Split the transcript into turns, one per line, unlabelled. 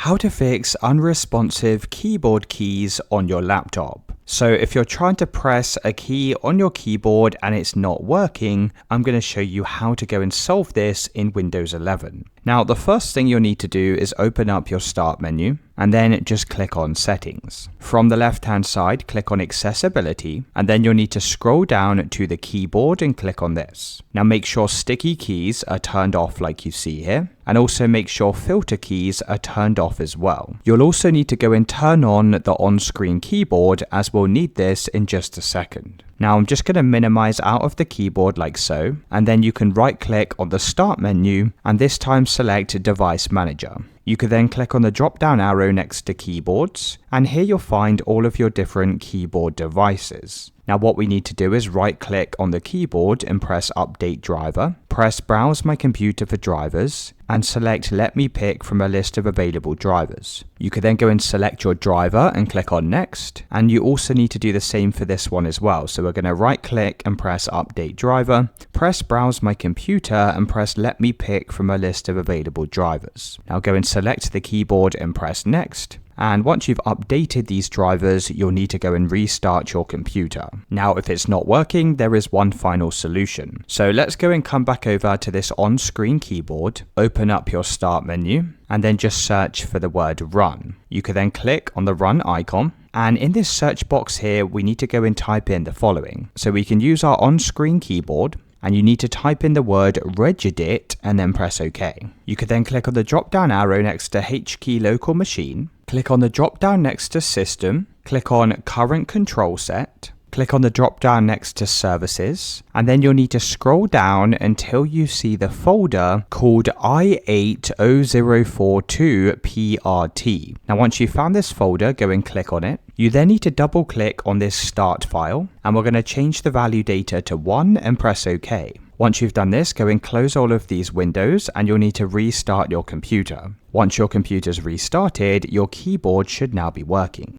How to fix unresponsive keyboard keys on your laptop. So if you're trying to press a key on your keyboard and it's not working, I'm going to show you how to go and solve this in Windows 11. Now, the first thing you'll need to do is open up your Start menu and then just click on Settings. From the left-hand side, click on Accessibility, and then you'll need to scroll down to the keyboard and click on this. Now make sure sticky keys are turned off like you see here, and also make sure filter keys are turned off as well. You'll also need to go and turn on the on-screen keyboard, as we'll need this in just a second. Now I'm just going to minimize out of the keyboard like so, and then you can right click on the Start menu and this time select Device Manager. You could then click on the drop down arrow next to Keyboards, and here you'll find all of your different keyboard devices. Now what we need to do is right click on the keyboard and press Update Driver, press Browse My Computer for drivers, and select Let me pick from a list of available drivers. You could then go and select your driver and click on Next, and you also need to do the same for this one as well. So we're going to right click and press Update Driver, press Browse My Computer, and press Let me pick from a list of available drivers. Now go and select the keyboard and press Next. And once you've updated these drivers, you'll need to go and restart your computer. Now, if it's not working, there is one final solution. So let's go and come back over to this on-screen keyboard, open up your Start menu, and then just search for the word Run. You can then click on the Run icon. And in this search box here, we need to go and type in the following. So we can use our on-screen keyboard, and you need to type in the word regedit and then press OK. You could then click on the drop down arrow next to H key local machine, click on the drop down next to System, click on Current Control Set, click on the drop down next to Services, and then you'll need to scroll down until you see the folder called i80042PRT. Now once you've found this folder, go and click on it. You then need to double click on this start file, and we're going to change the value data to 1 and press OK. Once you've done this, go and close all of these windows and you'll need to restart your computer. Once your computer's restarted, your keyboard should now be working.